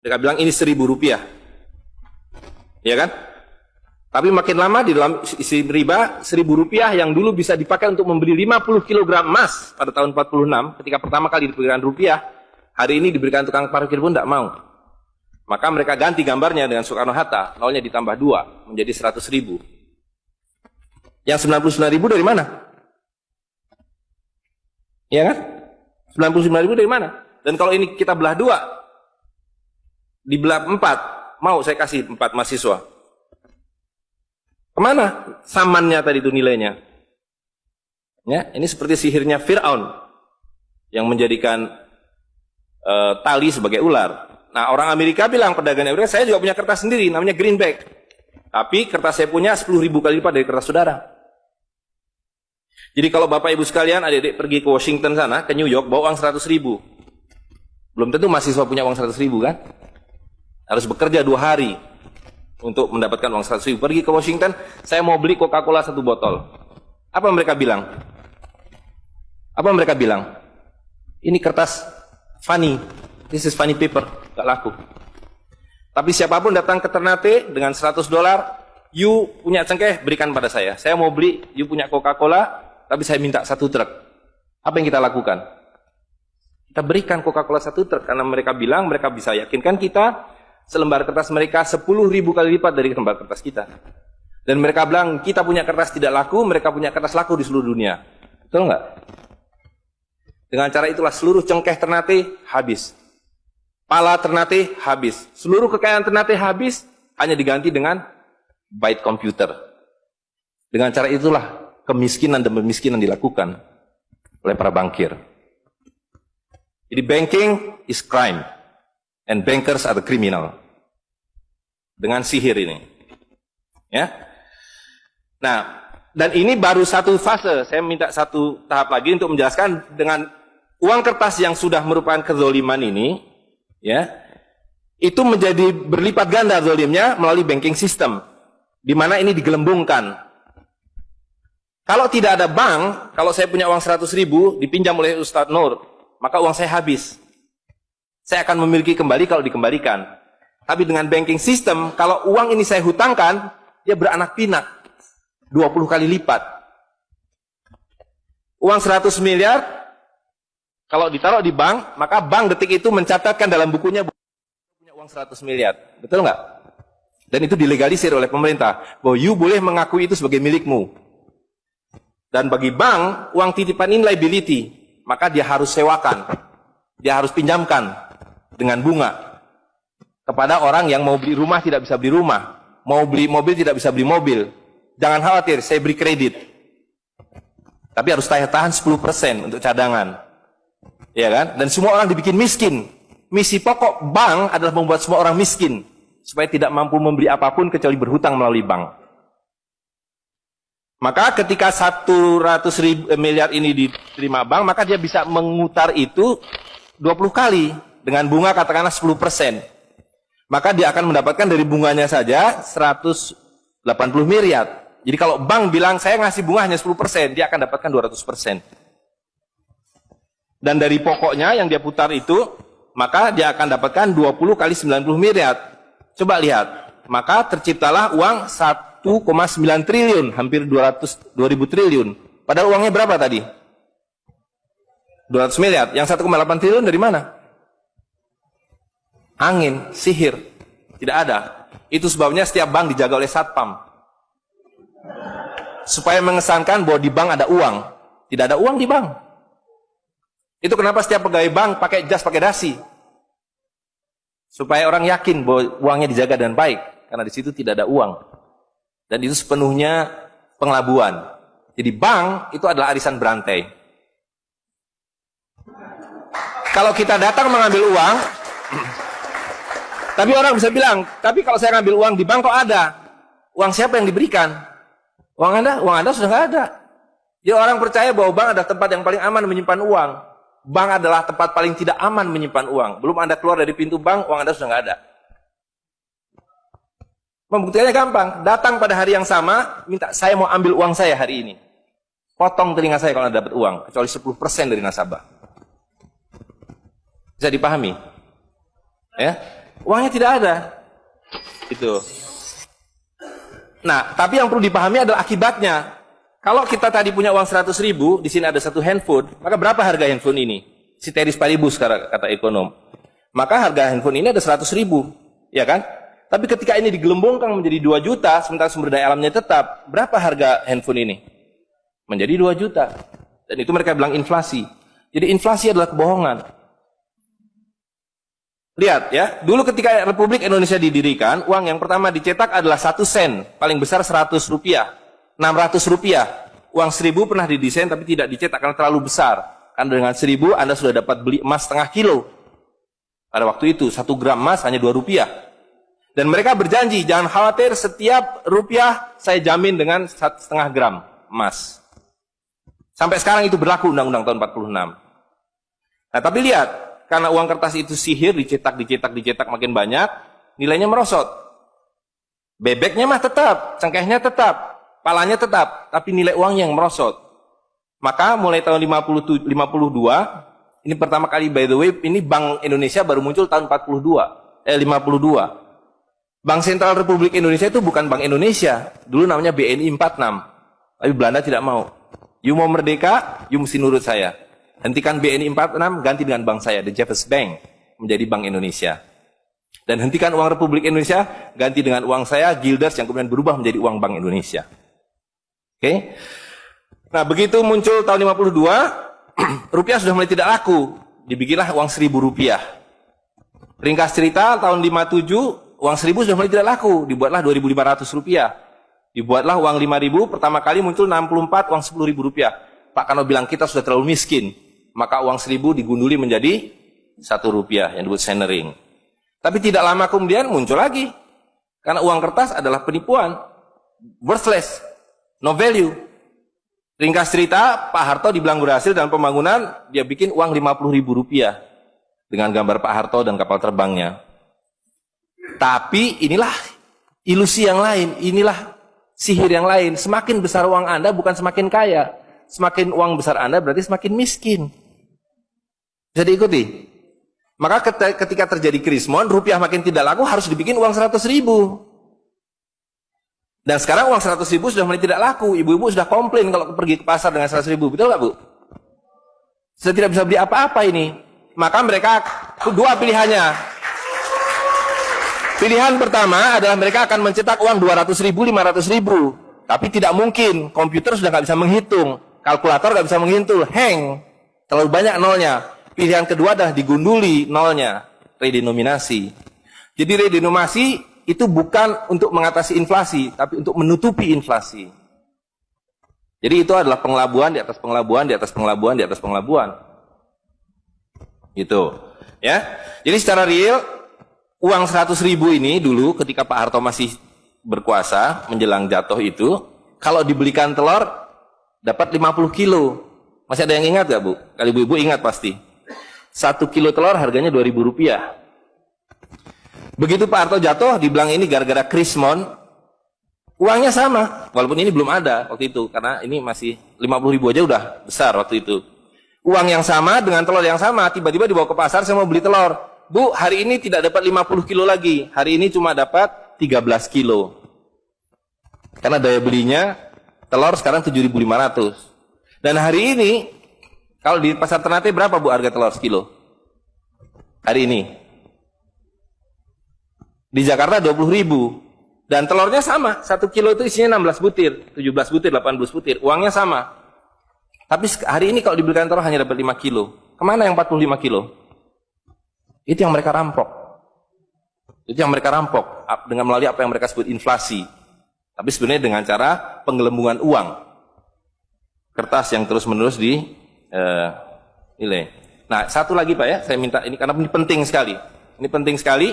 Mereka bilang ini Rp1.000. Ya kan? Tapi makin lama di dalam isi riba, Rp1.000 yang dulu bisa dipakai untuk membeli 50 kg emas pada tahun 46, ketika pertama kali diberikan rupiah, hari ini diberikan tukang parkir pun tidak mau. Maka mereka ganti gambarnya dengan Soekarno-Hatta, nolnya ditambah 2, menjadi 100.000. Yang 99.000 dari mana? Ya kan? 99.000 dari mana? Dan kalau ini kita belah 2, dibelah 4, mau saya kasih 4 mahasiswa. Kemana samannya tadi itu nilainya? Ya, ini seperti sihirnya Fir'aun yang menjadikan tali sebagai ular. Nah, orang Amerika bilang, pedagang Amerika, saya juga punya kertas sendiri, namanya greenback. Tapi kertas saya punya 10.000 kali lipat dari kertas saudara. Jadi kalau Bapak Ibu sekalian, adik-adik pergi ke Washington sana, ke New York, bawa uang 100.000. Belum tentu mahasiswa punya uang 100.000 kan? Harus bekerja 2 hari untuk mendapatkan uang 100.000. Pergi ke Washington, saya mau beli Coca-Cola 1 botol. Apa mereka bilang? Apa mereka bilang? Ini kertas funny. This is funny paper. Gak laku. Tapi siapapun datang ke Ternate dengan $100, you punya cengkeh, berikan pada saya. Saya mau beli, you punya Coca-Cola, tapi saya minta 1 truk. Apa yang kita lakukan? Kita berikan Coca-Cola 1 truk, karena mereka bilang, mereka bisa yakinkan kita, selembar kertas mereka 10.000 kali lipat dari lembar kertas kita. Dan mereka bilang, kita punya kertas tidak laku, mereka punya kertas laku di seluruh dunia. Betul nggak? Dengan cara itulah seluruh cengkeh Ternate habis. Pala Ternate habis. Seluruh kekayaan Ternate habis, hanya diganti dengan byte komputer. Dengan cara itulah kemiskinan dan pemiskinan dilakukan oleh para bankir. Jadi banking is crime. And bankers are the criminal. Dengan sihir ini. Ya. Nah, dan ini baru satu fase. Saya minta satu tahap lagi untuk menjelaskan dengan uang kertas yang sudah merupakan kezoliman ini, ya, itu menjadi berlipat ganda zolimnya melalui banking system, di mana ini digelembungkan. Kalau tidak ada bank, kalau saya punya uang 100.000 dipinjam oleh Ustadz Nur, maka uang saya habis. Saya akan memiliki kembali kalau dikembalikan. Tapi dengan banking system, kalau uang ini saya hutangkan, dia beranak pinak. 20 kali lipat. Uang 100 miliar, kalau ditaruh di bank, maka bank detik itu mencatatkan dalam bukunya punya uang 100 miliar. Betul nggak? Dan itu dilegalisir oleh pemerintah. Bahwa you boleh mengakui itu sebagai milikmu. Dan bagi bank, uang titipan ini liability. Maka dia harus sewakan. Dia harus pinjamkan dengan bunga kepada orang yang mau beli rumah tidak bisa beli rumah, mau beli mobil tidak bisa beli mobil. Jangan khawatir, saya beri kredit, tapi harus tahan 10% untuk cadangan, ya kan? Dan semua orang dibikin miskin. Misi pokok bank adalah membuat semua orang miskin supaya tidak mampu membeli apapun kecuali berhutang melalui bank. Maka ketika 100 miliar ini diterima bank, maka dia bisa mengutar itu 20 kali dengan bunga katakanlah 10%. Maka dia akan mendapatkan dari bunganya saja 180 miliar. Jadi kalau bank bilang saya ngasih bunga hanya 10%, dia akan dapatkan 200%. Dan dari pokoknya yang dia putar itu, maka dia akan dapatkan 20 kali 90 miliar. Coba lihat, maka terciptalah uang 1,9 triliun, hampir 2.000 triliun. Padahal uangnya berapa tadi? 200 miliar. Yang 1,8 triliun dari mana? Angin, sihir. Tidak ada. Itu sebabnya setiap bank dijaga oleh satpam. Supaya mengesankan bahwa di bank ada uang. Tidak ada uang di bank. Itu kenapa setiap pegawai bank pakai jas, pakai dasi. Supaya orang yakin bahwa uangnya dijaga dengan baik. Karena di situ tidak ada uang. Dan itu sepenuhnya pengelabuan. Jadi bank itu adalah arisan berantai. Kalau kita datang mengambil uang, tapi orang bisa bilang, tapi kalau saya ngambil uang di bank kok ada? Uang siapa yang diberikan? Uang Anda sudah nggak ada. Jadi orang percaya bahwa bank adalah tempat yang paling aman menyimpan uang. Bank adalah tempat paling tidak aman menyimpan uang. Belum Anda keluar dari pintu bank, uang Anda sudah nggak ada. Membuktikannya gampang. Datang pada hari yang sama, minta saya mau ambil uang saya hari ini. Potong telinga saya kalau Anda dapat uang, kecuali 10% dari nasabah. Bisa dipahami? Ya. Uangnya tidak ada. Itu. Nah, tapi yang perlu dipahami adalah akibatnya. Kalau kita tadi punya uang 100.000, di sini ada satu handphone, maka berapa harga handphone ini? Ceteris paribus kata ekonom. Maka harga handphone ini ada 100.000, ya kan? Tapi ketika ini digelembungkan menjadi 2 juta, sementara sumber daya alamnya tetap, berapa harga handphone ini? Menjadi 2 juta. Dan itu mereka bilang inflasi. Jadi inflasi adalah kebohongan. Lihat ya, dulu ketika Republik Indonesia didirikan, uang yang pertama dicetak adalah 1 sen, paling besar 100 rupiah. 600 rupiah. Uang 1.000 pernah didesain tapi tidak dicetak karena terlalu besar. Karena dengan 1.000 Anda sudah dapat beli emas setengah kilo. Pada waktu itu 1 gram emas hanya 2 rupiah. Dan mereka berjanji, jangan khawatir, setiap rupiah saya jamin dengan 1,5 gram emas. Sampai sekarang itu berlaku Undang-Undang tahun 46. Nah tapi lihat, karena uang kertas itu sihir, dicetak makin banyak, nilainya merosot. Bebeknya mah tetap, cengkehnya tetap, palanya tetap, tapi nilai uang yang merosot. Maka mulai tahun 52, ini pertama kali by the way, ini Bank Indonesia baru muncul tahun 52. Bank Sentral Republik Indonesia itu bukan Bank Indonesia, dulu namanya BNI 46. Tapi Belanda tidak mau. You mau merdeka, you mesti nurut saya. Hentikan BNI 46, ganti dengan bank saya, The Jeffers Bank, menjadi Bank Indonesia. Dan hentikan uang Republik Indonesia, ganti dengan uang saya, Guilders, yang kemudian berubah menjadi uang Bank Indonesia. Oke. Nah, begitu muncul tahun 52, rupiah sudah mulai tidak laku. Dibikinlah uang 1.000 rupiah. Ringkas cerita, tahun 57, uang 1.000 sudah mulai tidak laku. Dibuatlah 2.500 rupiah. Dibuatlah uang 5.000, pertama kali muncul 64, uang 10.000 rupiah. Pak Kano bilang kita sudah terlalu miskin. Maka uang 1.000 digunduli menjadi 1 rupiah, yang disebut centering. Tapi tidak lama kemudian muncul lagi. Karena uang kertas adalah penipuan. Worthless. No value. Ringkas cerita, Pak Harto dibilang berhasil dalam pembangunan, dia bikin uang 50.000 rupiah dengan gambar Pak Harto dan kapal terbangnya. Tapi inilah ilusi yang lain, inilah sihir yang lain. Semakin besar uang Anda bukan semakin kaya. Semakin uang besar Anda berarti semakin miskin. Bisa diikuti? Maka ketika terjadi krismon, rupiah makin tidak laku, harus dibikin uang 100.000. Dan sekarang uang 100.000 sudah mulai tidak laku. Ibu-ibu sudah komplain kalau pergi ke pasar dengan 100.000. Betul nggak, Bu? Sudah tidak bisa beli apa-apa ini. Maka mereka dua pilihannya. Pilihan pertama adalah mereka akan mencetak uang 200.000, 500.000. Tapi tidak mungkin. Komputer sudah nggak bisa menghitung. Kalkulator nggak bisa menghitung. Hang. Terlalu banyak nolnya. Pilihan kedua adalah digunduli nolnya. Redenominasi. Jadi redenominasi itu bukan untuk mengatasi inflasi, tapi untuk menutupi inflasi. Jadi itu adalah pengelabuan di atas pengelabuan, di atas pengelabuan, di atas pengelabuan. Gitu. Ya. Jadi secara real, uang 100.000 ini dulu ketika Pak Harto masih berkuasa, menjelang jatuh itu, kalau dibelikan telur, dapat 50 kilo. Masih ada yang ingat gak, Bu? Kali ibu-ibu ingat pasti. 1 kilo telur harganya 2.000 rupiah. Begitu Pak Harto jatuh, dibilang ini gara-gara krismon, uangnya sama, walaupun ini belum ada waktu itu, karena ini masih 50.000 aja udah besar waktu itu. Uang yang sama dengan telur yang sama, tiba-tiba dibawa ke pasar, saya mau beli telur. Bu, hari ini tidak dapat 50 kilo lagi, hari ini cuma dapat 13 kilo. Karena daya belinya, telur sekarang 7.500. Dan hari ini, kalau di pasar Ternate berapa, Bu, harga telur sekilo? Hari ini. Di Jakarta 20.000. Dan telurnya sama, 1 kilo itu isinya 16 butir, 17 butir, 18 butir. Uangnya sama. Tapi hari ini kalau dibelikan telur hanya dapat 5 kilo. Kemana yang 45 kilo? Itu yang mereka rampok. Itu yang mereka rampok dengan melalui apa yang mereka sebut inflasi. Tapi sebenarnya dengan cara penggelembungan uang. Kertas yang terus-menerus nilai. Nah, satu lagi Pak ya, saya minta ini karena ini penting sekali. Ini penting sekali.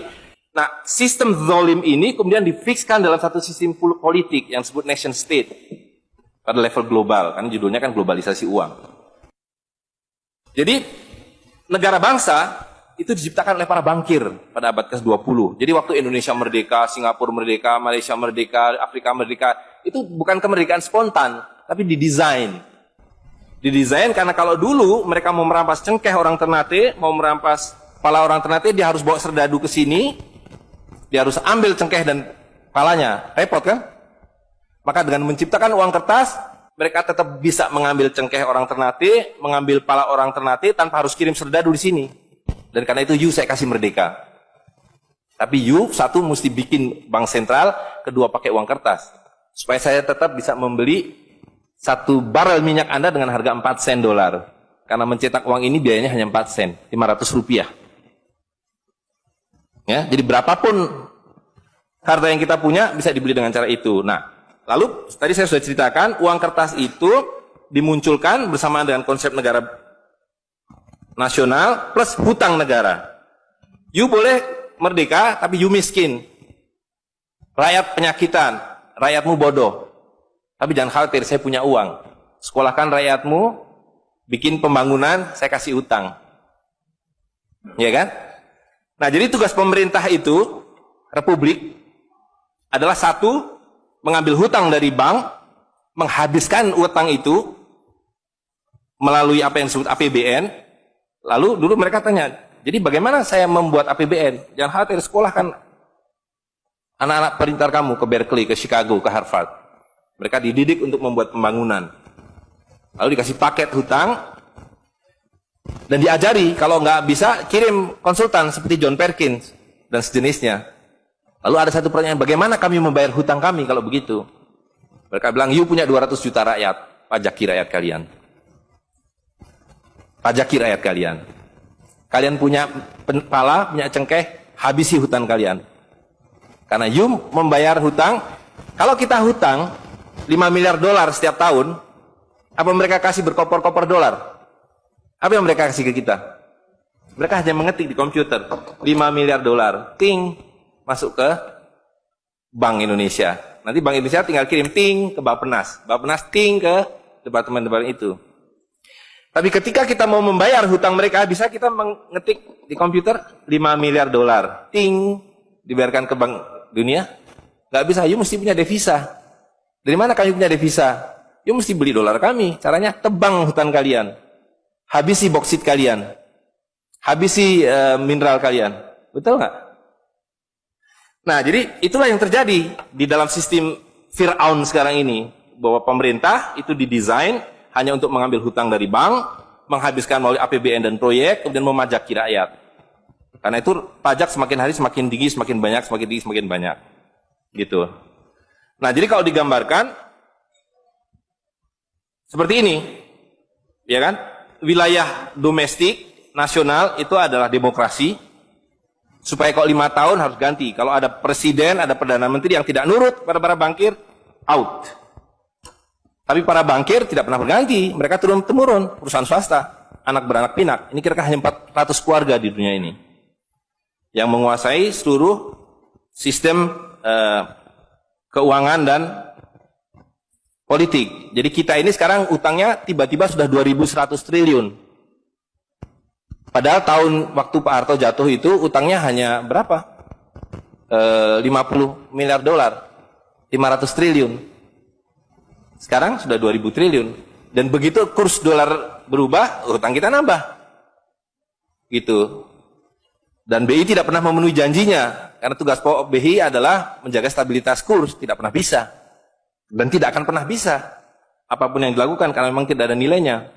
Nah, sistem zalim ini kemudian difikskan dalam satu sistem politik yang disebut nation state pada level global, karena judulnya kan globalisasi uang. Jadi, negara bangsa itu diciptakan oleh para bankir pada abad ke-20. Jadi waktu Indonesia merdeka, Singapura merdeka, Malaysia merdeka, Afrika merdeka, itu bukan kemerdekaan spontan, tapi didesain. Didesain karena kalau dulu mereka mau merampas cengkeh orang Ternate, mau merampas kepala orang Ternate, dia harus bawa serdadu ke sini, Dia harus ambil cengkeh dan palanya. Repot kan? Maka dengan menciptakan uang kertas, mereka tetap bisa mengambil cengkeh orang Ternate, mengambil pala orang Ternate tanpa harus kirim serdadu di sini. Dan karena itu saya kasih merdeka. Tapi satu mesti bikin bank sentral, kedua pakai uang kertas. Supaya saya tetap bisa membeli 1 barel minyak Anda dengan harga 4 sen dolar. Karena mencetak uang ini biayanya hanya 4 sen, 500 rupiah. Ya, jadi berapapun harta yang kita punya bisa dibeli dengan cara itu. Nah, lalu tadi saya sudah ceritakan uang kertas itu dimunculkan bersamaan dengan konsep negara nasional plus hutang negara. Boleh merdeka tapi miskin. Rakyat penyakitan, rakyatmu bodoh. Tapi jangan khawatir, saya punya uang. Sekolahkan rakyatmu, bikin pembangunan, saya kasih utang. Ya kan? Nah, jadi tugas pemerintah itu, republik, adalah satu, mengambil hutang dari bank, menghabiskan utang itu, melalui apa yang disebut APBN, lalu dulu mereka tanya, jadi bagaimana saya membuat APBN? Jangan khawatir, sekolahkan anak-anak pintar kamu ke Berkeley, ke Chicago, ke Harvard. Mereka dididik untuk membuat pembangunan. Lalu dikasih paket hutang, dan diajari, kalau nggak bisa, kirim konsultan seperti John Perkins dan sejenisnya. Lalu ada satu pertanyaan, bagaimana kami membayar hutang kami kalau begitu? Mereka bilang, punya 200 juta rakyat, pajaki rakyat kalian. Pajaki rakyat kalian. Kalian punya pala, punya cengkeh, habisi hutang kalian. Karena membayar hutang, kalau kita hutang 5 miliar dolar setiap tahun, apa mereka kasih berkoper-koper dolar? Apa yang mereka kasih ke kita? Mereka hanya mengetik di komputer 5 miliar dolar, ting, masuk ke Bank Indonesia. Nanti Bank Indonesia tinggal kirim ting ke Bappenas, Bappenas ting ke departemen-departemen itu. Tapi ketika kita mau membayar hutang mereka, bisa kita mengetik di komputer 5 miliar dolar, ting, dibayarkan ke Bank Dunia? Nggak bisa, mesti punya devisa. Dari mana kami punya devisa? Mesti beli dolar kami. Caranya tebang hutang kalian. Habisi boksit kalian, habisi mineral kalian, betul nggak? Nah, jadi itulah yang terjadi di dalam sistem Fir'aun sekarang ini, bahwa pemerintah itu didesain hanya untuk mengambil hutang dari bank, menghabiskan melalui APBN dan proyek, kemudian memajaki rakyat. Karena itu pajak semakin hari semakin tinggi, semakin banyak, semakin tinggi, semakin banyak, gitu. Nah, jadi kalau digambarkan seperti ini, ya kan? Wilayah domestik nasional itu adalah demokrasi, supaya kalau 5 tahun harus ganti. Kalau ada presiden, ada perdana menteri yang tidak nurut pada para bankir, out. Tapi para bankir tidak pernah berganti, mereka turun-temurun, perusahaan swasta, anak beranak pinak. Ini kira-kira hanya 400 keluarga di dunia ini yang menguasai seluruh sistem keuangan dan politik. Jadi kita ini sekarang utangnya tiba-tiba sudah 2.100 triliun. Padahal tahun waktu Pak Harto jatuh itu utangnya hanya berapa? 50 miliar dolar. 500 triliun. Sekarang sudah 2.000 triliun. Dan begitu kurs dolar berubah, utang kita nambah. Gitu. Dan BI tidak pernah memenuhi janjinya. Karena tugas pokok BI adalah menjaga stabilitas kurs. Tidak pernah bisa. Dan tidak akan pernah bisa apapun yang dilakukan karena memang tidak ada nilainya,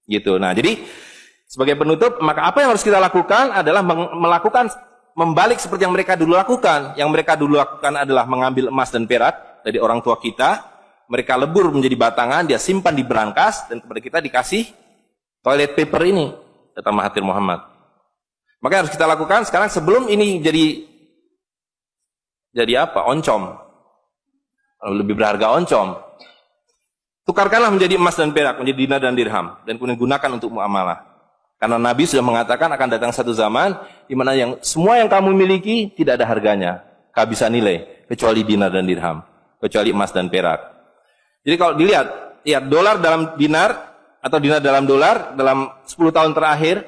gitu. Nah, jadi sebagai penutup, maka apa yang harus kita lakukan adalah membalik seperti yang mereka dulu lakukan. Yang mereka dulu lakukan adalah mengambil emas dan perak dari orang tua kita, mereka lebur menjadi batangan, dia simpan di berangkas, dan kepada kita dikasih toilet paper ini, kata Mahathir Muhammad. Maka yang harus kita lakukan sekarang sebelum ini jadi apa? Oncom. Lebih berharga oncom. Tukarkanlah menjadi emas dan perak, menjadi dinar dan dirham, dan kemudian gunakan untuk muamalah. Karena Nabi sudah mengatakan akan datang satu zaman di mana semua yang kamu miliki tidak ada harganya, kehabisan nilai, kecuali dinar dan dirham, kecuali emas dan perak. Jadi kalau dilihat, dolar dalam dinar atau dinar dalam dolar dalam 10 tahun terakhir,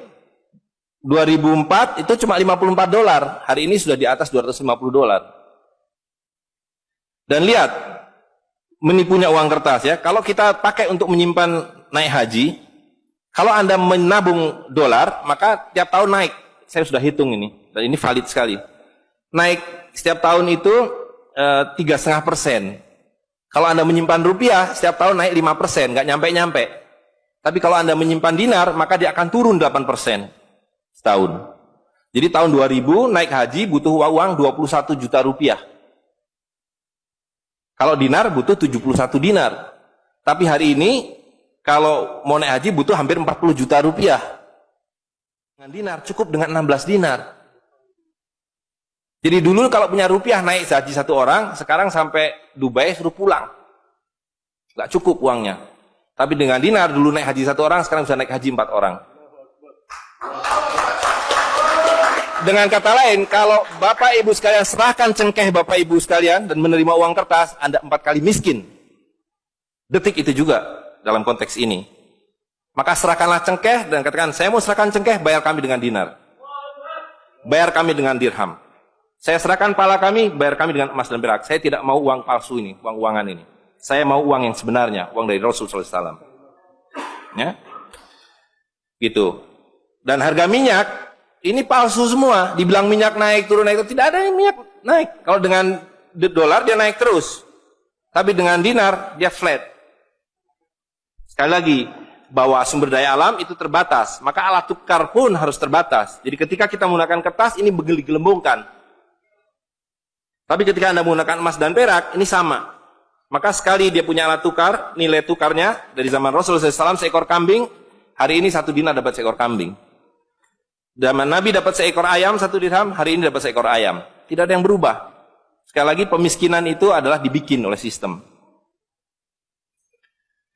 2004 itu cuma 54 dolar, hari ini sudah di atas 250 dolar. Dan lihat, menipunya uang kertas ya. Kalau kita pakai untuk menyimpan naik haji, kalau Anda menabung dolar, maka tiap tahun naik. Saya sudah hitung ini, dan ini valid sekali. naik setiap tahun itu 3,5%. Kalau Anda menyimpan rupiah, setiap tahun naik 5%, nggak nyampe-nyampe. Tapi kalau Anda menyimpan dinar, maka dia akan turun 8% setahun. Jadi tahun 2000 naik haji butuh uang 21 juta rupiah. Kalau dinar butuh 71 dinar. Tapi hari ini kalau mau naik haji butuh hampir 40 juta rupiah. Dengan dinar cukup dengan 16 dinar. Jadi dulu kalau punya rupiah naik haji satu orang, sekarang sampai Dubai suruh pulang. Nggak cukup uangnya. Tapi dengan dinar dulu naik haji satu orang, sekarang bisa naik haji 4 orang. Dengan kata lain, kalau Bapak Ibu sekalian serahkan cengkeh Bapak Ibu sekalian dan menerima uang kertas, Anda 4 kali miskin. Detik itu juga dalam konteks ini. Maka serahkanlah cengkeh dan katakan, saya mau serahkan cengkeh, bayar kami dengan dinar. Bayar kami dengan dirham. Saya serahkan pala kami, bayar kami dengan emas dan perak. Saya tidak mau uang palsu ini, uang-uangan ini. Saya mau uang yang sebenarnya, uang dari Rasul SAW. Ya, gitu. Dan harga minyak ini palsu semua. Dibilang minyak naik turun naik, tidak ada yang minyak naik. Kalau dengan dolar dia naik terus, tapi dengan dinar dia flat. Sekali lagi, bahwa sumber daya alam itu terbatas, maka alat tukar pun harus terbatas. Jadi ketika kita menggunakan kertas ini gelembungkan. Tapi ketika Anda menggunakan emas dan perak, ini sama. Maka sekali dia punya alat tukar, nilai tukarnya dari zaman Rasulullah SAW seekor kambing, hari ini 1 dinar dapat seekor kambing. Zaman Nabi dapat seekor ayam 1 dirham, hari ini dapat seekor ayam. Tidak ada yang berubah. Sekali lagi pemiskinan itu adalah dibikin oleh sistem.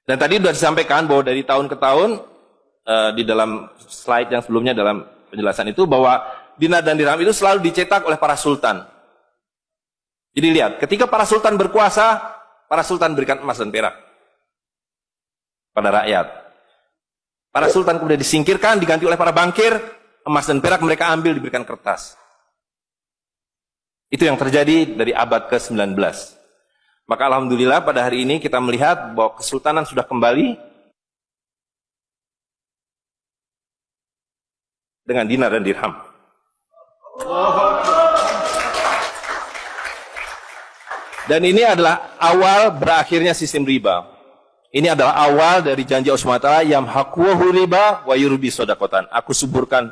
Dan tadi sudah disampaikan bahwa dari tahun ke tahun, di dalam slide yang sebelumnya dalam penjelasan itu, bahwa dinar dan dirham itu selalu dicetak oleh para sultan. Jadi lihat, ketika para sultan berkuasa, para sultan berikan emas dan perak pada rakyat. Para sultan kemudian disingkirkan, diganti oleh para bankir, emas dan perak mereka ambil, diberikan kertas. Itu yang terjadi dari abad ke-19. Maka alhamdulillah pada hari ini kita melihat bahwa kesultanan sudah kembali dengan dinar dan dirham. Dan ini adalah awal berakhirnya sistem riba. Ini adalah awal dari janji Allah SWT, yamhaqu riba wa yurbi sodakotan. Aku suburkan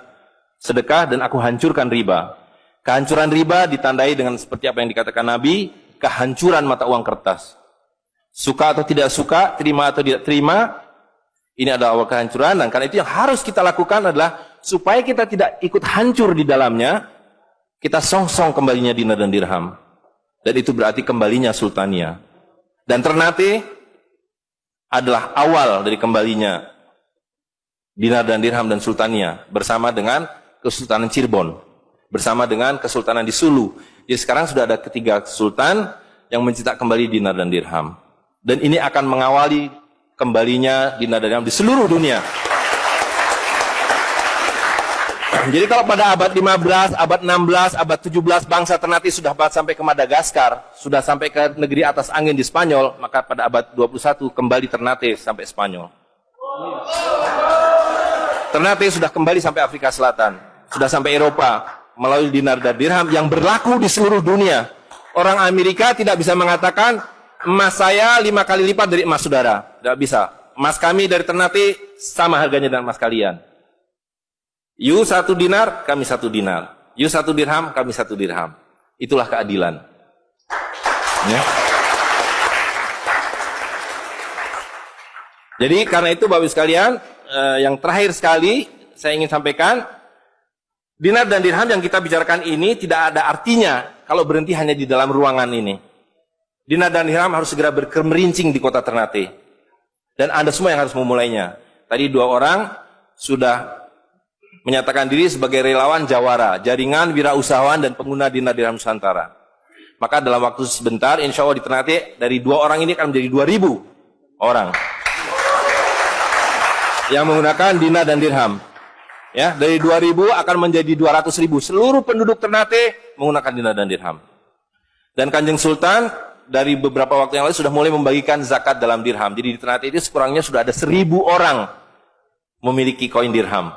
sedekah dan aku hancurkan riba. Kehancuran riba ditandai dengan seperti apa yang dikatakan Nabi, kehancuran mata uang kertas. Suka atau tidak suka, terima atau tidak terima, ini adalah awal kehancuran. Dan karena itu yang harus kita lakukan adalah supaya kita tidak ikut hancur di dalamnya, kita song-song kembalinya dinar dan dirham. Dan itu berarti kembalinya sultania. Dan Ternate adalah awal dari kembalinya dinar dan dirham dan sultania bersama dengan Kesultanan Cirebon, bersama dengan Kesultanan di Sulu. Jadi sekarang sudah ada 3 sultan yang mencetak kembali dinar dan dirham. Dan ini akan mengawali kembalinya dinar dan dirham di seluruh dunia. Jadi kalau pada abad 15, abad 16, abad 17 bangsa Ternate sudah sampai ke Madagaskar, sudah sampai ke negeri atas angin di Spanyol, maka pada abad 21 kembali Ternate sampai Spanyol. Ternate sudah kembali sampai Afrika Selatan, sudah sampai Eropa melalui dinar dan dirham yang berlaku di seluruh dunia. Orang Amerika tidak bisa mengatakan emas saya 5 kali lipat dari emas saudara, tidak bisa. Emas kami dari Ternate sama harganya dengan emas kalian. You 1 dinar, kami 1 dinar. You 1 dirham, kami 1 dirham. Itulah keadilan. Ya. Jadi karena itu Bapak Ibu sekalian, yang terakhir sekali saya ingin sampaikan, dinar dan dirham yang kita bicarakan ini tidak ada artinya kalau berhenti hanya di dalam ruangan ini. Dinar dan dirham harus segera berkemerincing di kota Ternate. Dan Anda semua yang harus memulainya. Tadi 2 orang sudah menyatakan diri sebagai relawan Jawara, jaringan wirausahawan dan pengguna dinar dirham Nusantara. Maka dalam waktu sebentar, insya Allah di Ternate, dari 2 orang ini akan menjadi 2.000 orang yang menggunakan dinar dan dirham. Ya, dari 2.000 akan menjadi 200.000. Seluruh penduduk Ternate menggunakan dinar dan dirham. Dan Kanjeng Sultan dari beberapa waktu yang lalu sudah mulai membagikan zakat dalam dirham. Jadi di Ternate itu sekurangnya sudah ada 1.000 orang memiliki koin dirham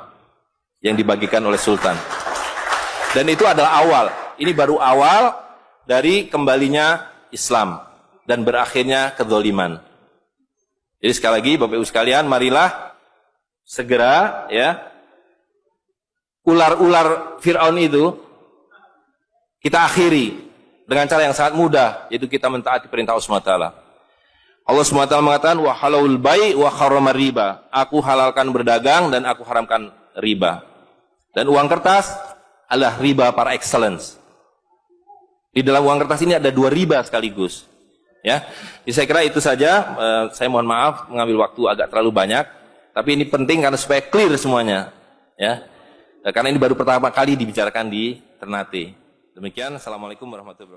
yang dibagikan oleh Sultan. Dan itu adalah awal. Ini baru awal dari kembalinya Islam dan berakhirnya kezaliman. Jadi sekali lagi Bapak Ibu sekalian, marilah segera ya ular-ular Fir'aun itu kita akhiri dengan cara yang sangat mudah, yaitu kita mentaati perintah Allah SWT. Allah SWT mengatakan wa halalul bai' wa harramar riba. Aku halalkan berdagang dan aku haramkan riba. Dan uang kertas adalah riba par excellence. Di dalam uang kertas ini ada 2 riba sekaligus. Ya, jadi saya kira itu saja. Saya mohon maaf mengambil waktu agak terlalu banyak, tapi ini penting karena supaya clear semuanya. Ya, karena ini baru pertama kali dibicarakan di Ternate. Demikian, assalamualaikum warahmatullahi wabarakatuh.